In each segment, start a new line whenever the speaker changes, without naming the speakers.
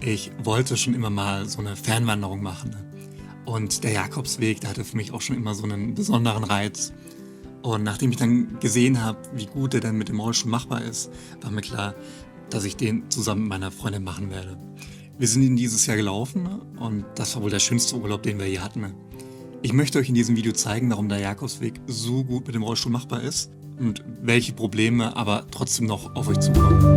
Ich wollte schon immer mal so 'ne Fernwanderung machen. Und der Jakobsweg, der hatte für mich auch schon immer so 'nen besonderen Reiz. Und nachdem ich dann gesehen habe, wie gut der denn mit dem Rollstuhl machbar ist, war mir klar, dass ich den zusammen mit meiner Freundin machen werde. Wir sind ihn dieses Jahr gelaufen und das war wohl der schönste Urlaub, den wir je hatten. Ich möchte euch in diesem Video zeigen, warum der Jakobsweg so gut mit dem Rollstuhl machbar ist und welche Probleme aber trotzdem noch auf euch zukommen.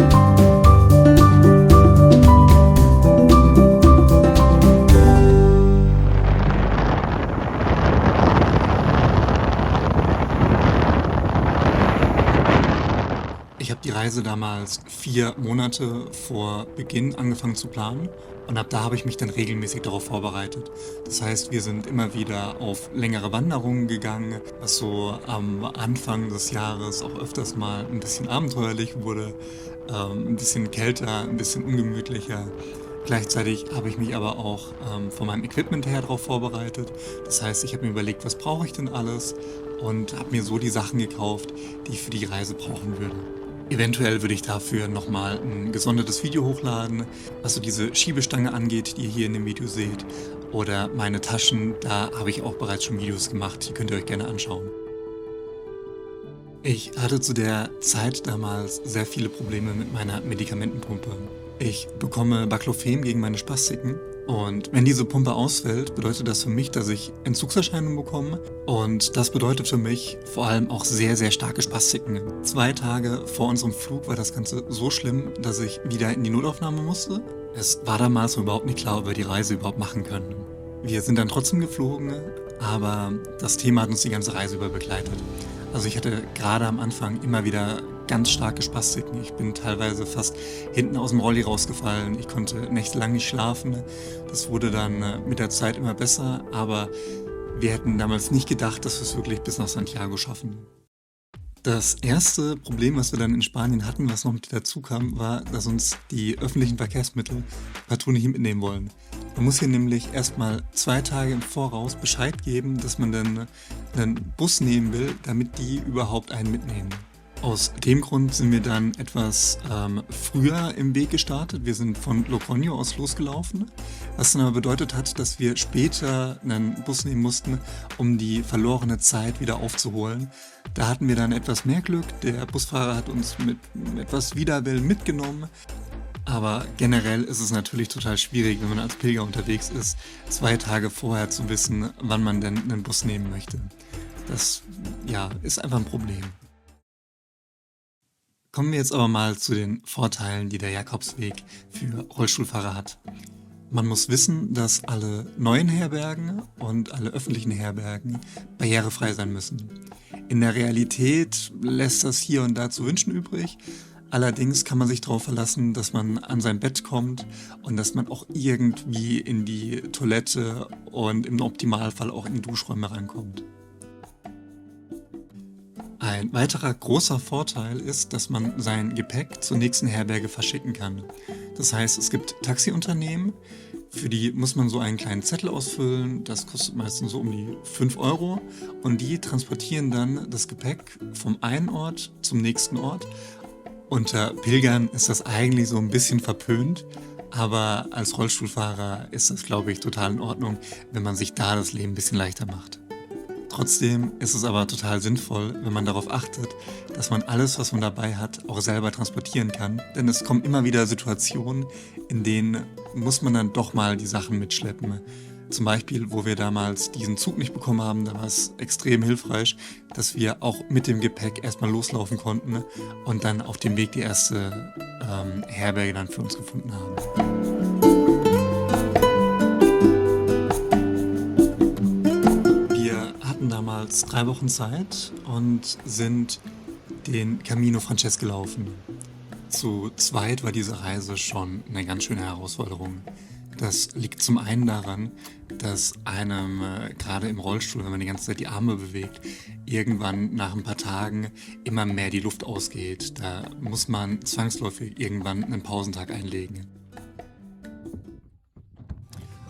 Ich habe die Reise damals 4 Monate vor Beginn angefangen zu planen und ab da habe ich mich dann regelmäßig darauf vorbereitet. Das heißt, wir sind immer wieder auf längere Wanderungen gegangen, was so am Anfang des Jahres auch öfters mal ein bisschen abenteuerlich wurde, 'n bisschen kälter, ein bisschen ungemütlicher. Gleichzeitig habe ich mich aber auch, von meinem Equipment her darauf vorbereitet. Das heißt, ich habe mir überlegt: „Was brauche ich denn alles?“ und habe mir so die Sachen gekauft, die ich für die Reise brauchen würde. Eventuell würde ich dafür noch mal 'n gesondertes Video hochladen, was so diese Schiebestange angeht, die ihr hier in dem Video seht, oder meine Taschen, da habe ich auch bereits schon Videos gemacht, die könnt ihr euch gerne anschauen. Ich hatte zu der Zeit damals sehr viele Probleme mit meiner Medikamentenpumpe. Ich bekomme Baclofen gegen meine Spastiken und wenn diese Pumpe ausfällt, bedeutet das für mich, dass ich Entzugserscheinungen bekomme und das bedeutet für mich vor allem auch sehr, sehr starke Spastiken. 2 Tage vor unserem Flug war das Ganze so schlimm, dass ich wieder in die Notaufnahme musste. Es war damals so überhaupt nicht klar, ob wir die Reise überhaupt machen können. Wir sind dann trotzdem geflogen, aber das Thema hat uns die ganze Reise über begleitet. Also ich hatte gerade am Anfang immer wieder ganz starke Spastiken. Ich bin teilweise fast hinten aus dem Rolli rausgefallen. Ich konnte nächtelang nicht schlafen. Das wurde dann mit der Zeit immer besser, aber wir hätten damals nicht gedacht, dass wir es wirklich bis nach Santiago schaffen. Das erste Problem, was wir dann in Spanien hatten, was noch mit dazu kam, war, dass uns die öffentlichen Verkehrsmittel partout nicht mitnehmen wollen. Man muss hier nämlich erstmal 2 Tage im Voraus Bescheid geben, dass man dann einen Bus nehmen will, damit die überhaupt einen mitnehmen. Aus dem Grund sind wir dann etwas früher im Weg gestartet. Wir sind von Logroño aus losgelaufen, was dann aber bedeutet hat, dass wir später einen Bus nehmen mussten, um die verlorene Zeit wieder aufzuholen. Da hatten wir dann etwas mehr Glück. Der Busfahrer hat uns mit etwas Widerwillen mitgenommen. Aber generell ist es natürlich total schwierig, wenn man als Pilger unterwegs ist, 2 Tage vorher zu wissen, wann man denn einen Bus nehmen möchte. Das, ja, ist einfach ein Problem. Kommen wir jetzt aber mal zu den Vorteilen, die der Jakobsweg für Rollstuhlfahrer hat. Man muss wissen, dass alle neuen Herbergen und alle öffentlichen Herbergen barrierefrei sein müssen. In der Realität lässt das hier und da zu wünschen übrig. Allerdings kann man sich darauf verlassen, dass man an sein Bett kommt und dass man auch irgendwie in die Toilette und im Optimalfall auch in die Duschräume reinkommt. Ein weiterer großer Vorteil ist, dass man sein Gepäck zur nächsten Herberge verschicken kann. Das heißt, es gibt Taxiunternehmen, für die muss man so einen kleinen Zettel ausfüllen, das kostet meistens so um die 5 Euro und die transportieren dann das Gepäck vom einen Ort zum nächsten Ort. Unter Pilgern ist das eigentlich so ein bisschen verpönt, aber als Rollstuhlfahrer ist das, glaube ich, total in Ordnung, wenn man sich da das Leben ein bisschen leichter macht. Trotzdem ist es aber total sinnvoll, wenn man darauf achtet, dass man alles, was man dabei hat, auch selber transportieren kann. Denn es kommen immer wieder Situationen, in denen muss man dann doch mal die Sachen mitschleppen. Zum Beispiel, wo wir damals diesen Zug nicht bekommen haben, da war es extrem hilfreich, dass wir auch mit dem Gepäck erstmal loslaufen konnten und dann auf dem Weg die erste Herberge dann für uns gefunden haben. Wir hatten damals 3 Wochen Zeit und sind den Camino Frances gelaufen. Zu zweit war diese Reise schon eine ganz schöne Herausforderung. Das liegt zum einen daran, dass einem gerade im Rollstuhl, wenn man die ganze Zeit die Arme bewegt, irgendwann nach ein paar Tagen immer mehr die Luft ausgeht. Da muss man zwangsläufig irgendwann einen Pausentag einlegen.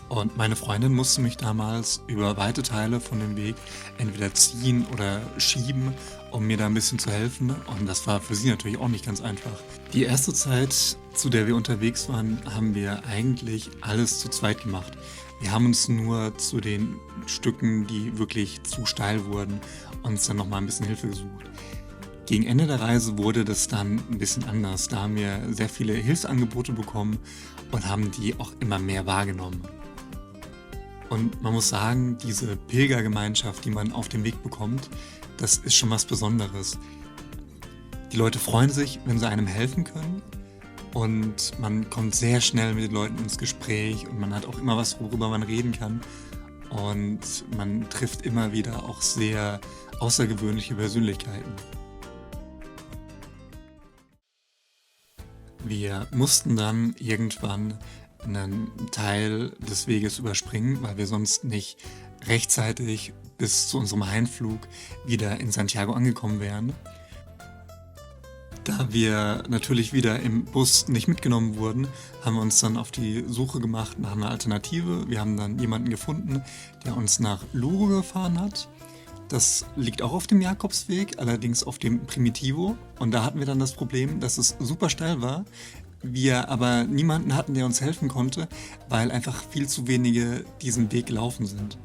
Und meine Freundin musste mich damals über weite Teile von dem Weg entweder ziehen oder schieben, um mir da ein bisschen zu helfen. Und das war für sie natürlich auch nicht ganz einfach. Die erste Zeit, zu der wir unterwegs waren, haben wir eigentlich alles zu zweit gemacht. Wir haben uns nur zu den Stücken, die wirklich zu steil wurden, uns dann noch mal 'n bisschen Hilfe gesucht. Gegen Ende der Reise wurde das dann ein bisschen anders. Da haben wir sehr viele Hilfsangebote bekommen und haben die auch immer mehr wahrgenommen. Und man muss sagen, diese Pilgergemeinschaft, die man auf dem Weg bekommt, das ist schon was Besonderes. Die Leute freuen sich, wenn sie einem helfen können und man kommt sehr schnell mit den Leuten ins Gespräch und man hat auch immer was, worüber man reden kann und man trifft immer wieder auch sehr außergewöhnliche Persönlichkeiten. Wir mussten dann irgendwann einen Teil des Weges überspringen, weil wir sonst nicht rechtzeitig bis zu unserem Heimflug wieder in Santiago angekommen wären. Da wir natürlich wieder im Bus nicht mitgenommen wurden, haben wir uns dann auf die Suche gemacht nach einer Alternative. Wir haben dann jemanden gefunden, der uns nach Lugo gefahren hat. Das liegt auch auf dem Jakobsweg, allerdings auf dem Primitivo. Und da hatten wir dann das Problem, dass es super steil war, wir aber niemanden hatten, der uns helfen konnte, weil einfach viel zu wenige diesen Weg gelaufen sind.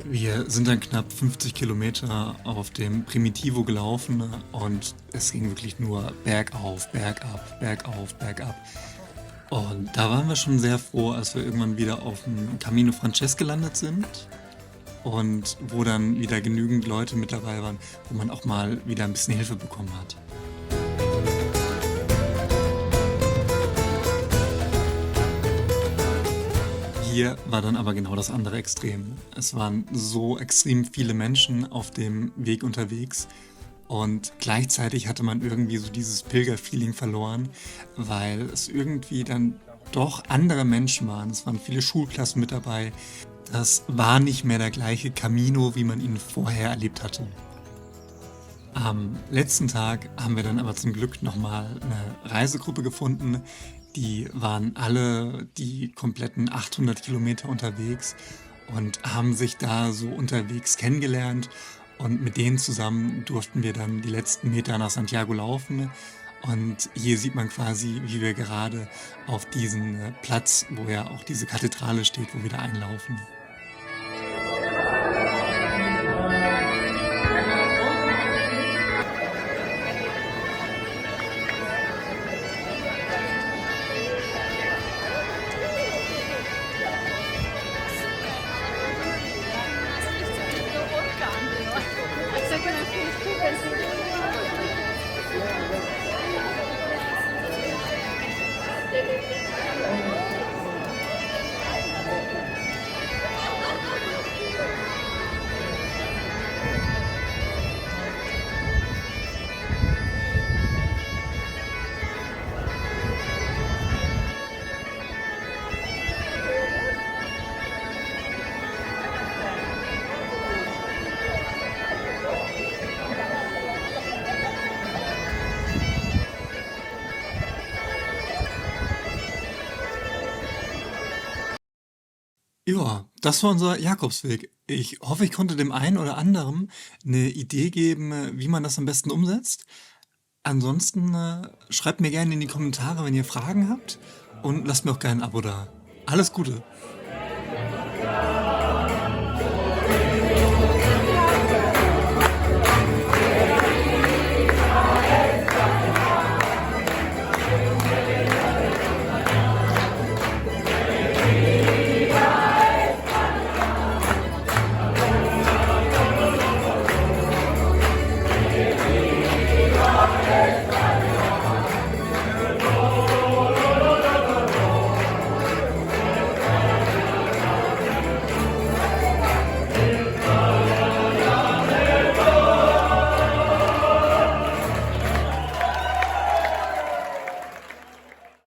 Wir sind dann knapp 50 Kilometer auf dem Primitivo gelaufen und es ging wirklich nur bergauf, bergab, bergauf, bergab. Und da waren wir schon sehr froh, als wir irgendwann wieder auf dem Camino Frances gelandet sind und wo dann wieder genügend Leute mit dabei waren, wo man auch mal wieder ein bisschen Hilfe bekommen hat. Hier war dann aber genau das andere Extrem. Es waren so extrem viele Menschen auf dem Weg unterwegs und gleichzeitig hatte man irgendwie so dieses Pilgerfeeling verloren, weil es irgendwie dann doch andere Menschen waren. Es waren viele Schulklassen mit dabei. Das war nicht mehr der gleiche Camino, wie man ihn vorher erlebt hatte. Am letzten Tag haben wir dann aber zum Glück noch mal 'ne Reisegruppe gefunden. Die waren alle die kompletten 800 Kilometer unterwegs und haben sich da so unterwegs kennengelernt und mit denen zusammen durften wir dann die letzten Meter nach Santiago laufen. Und hier sieht man quasi, wie wir gerade auf diesen, Platz, wo ja auch diese Kathedrale steht, wo wir da einlaufen. Ja, das war unser Jakobsweg. Ich hoffe, ich konnte dem einen oder anderen eine Idee geben, wie man das am besten umsetzt. Ansonsten, schreibt mir gerne in die Kommentare, wenn ihr Fragen habt und lasst mir auch gerne ein Abo da. Alles Gute.